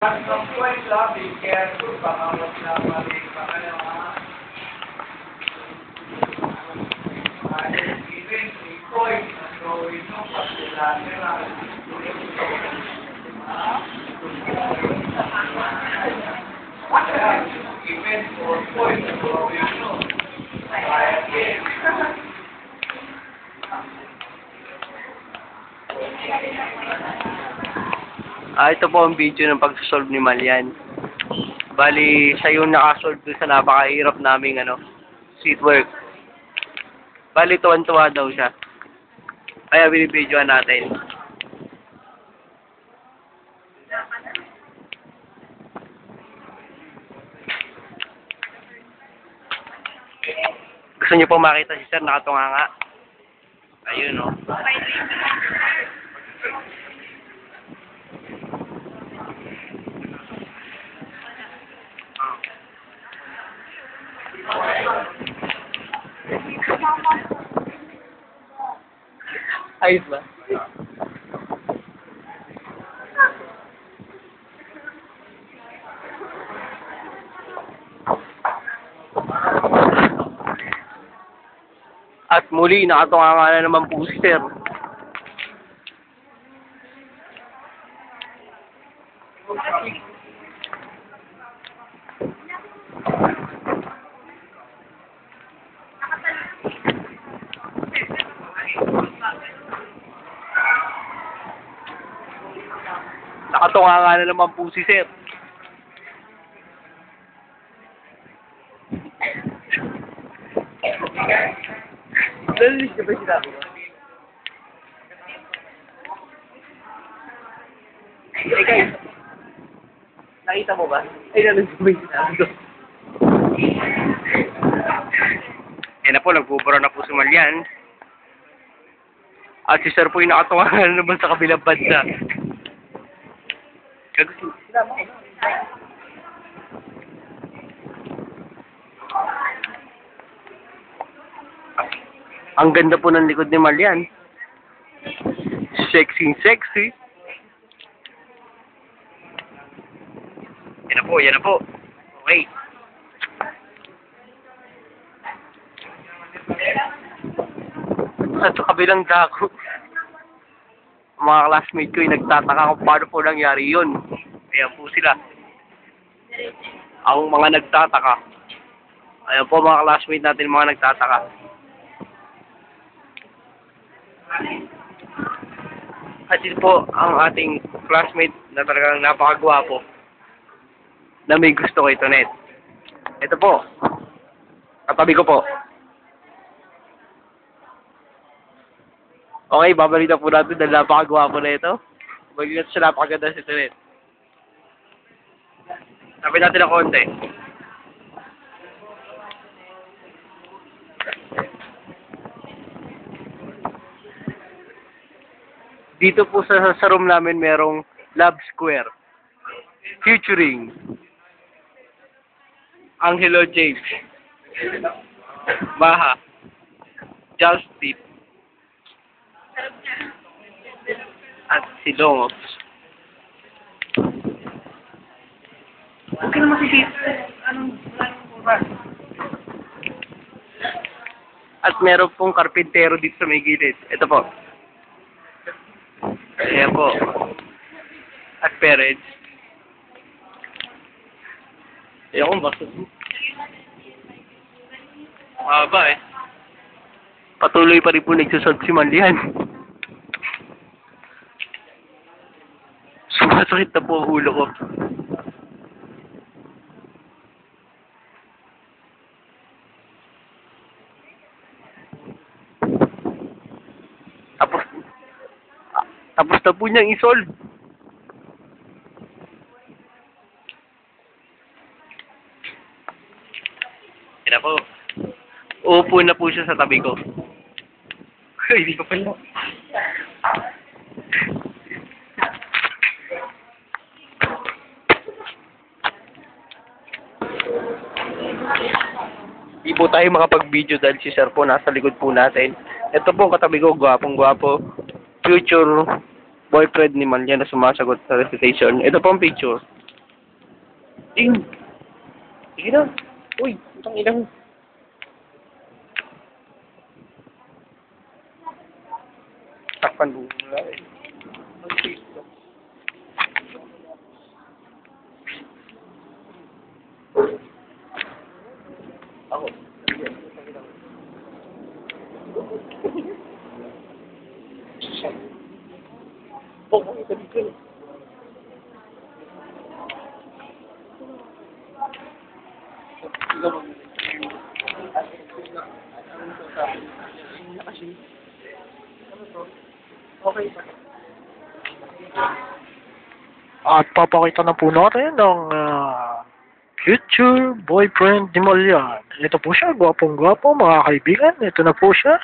Ang point lang, be careful, baka wag na mali, baka naman. Even a point na gawin mo, pagkulateral, even for point na gawin mo, kaya game. Ito po ang video ng pag-solve ni Malian. Bali, siya yung nakasolve doon sa napakahirap naming sheet work. Bali, tuwan-tuwa daw siya. Kaya binibidyoan natin. Gusto niyo po makita si Sir nakatunga nga? Ayun o. Ayos ba? At muli, nakatunga nga na naman po si Sir. Nakatunga nga na naman po si Sir. Nalilis ka ba sinabi ko? Ikaw, nakita mo ba? Ay, nalilis ka ba sinabi ko? Yan na po, nagbubura na po si Malian. At si Sir po yung nakatunga na naman sa kabilang banda. Ang ganda po ng likod ni Malian. Sexy, sexy. Yan na po, yan na po. Okay. Sa kabilang dako, mga classmate ko yung nagtataka kung paano po nangyari yun. Ayan po sila. Ang mga nagtataka. Ayan po mga classmate natin, mga nagtataka. At ito po ang ating classmate na talagang napakagwapo na may gusto kay Tonet. Ito po. Katabi ko po. Okay, babalita po natin dahil napakagwapo na ito. Magigat siya, napakaganda si Tonet. Sabi natin ng konti. Dito po sa room namin merong Love Square. Featuring Angelo James, Maha, Justin, at si Dongos. Huwag ka na makikita. Anong ba? At meron pong karpintero dito sa may gilid. Ito po. Ayan po. At parents. Ayan kong basta. Mahaba eh. Patuloy pa rin po nagsasolve si Malian. Sumasakit na po ang ulo ko. Tapos na po niyang isolve. Yan po. Uupo na po siya sa tabi ko. Hindi ko pala. Hindi po tayo makapag-video dahil si Sir po nasa likod po natin. Ito po katabi ko, gwapong-gwapo. Future boyfriend ni Malian na sumasagot sa recitation. Ito po ang picture. Ting! Sige na. Uy, putang ina mo. Takpan mo na eh. Ako. Oh, ito dito. Okay pa. At papakita na po natin ang future boyfriend ni Malyan. Ito po siya, gwapong-gwapo mga kaibigan. Ito na po siya.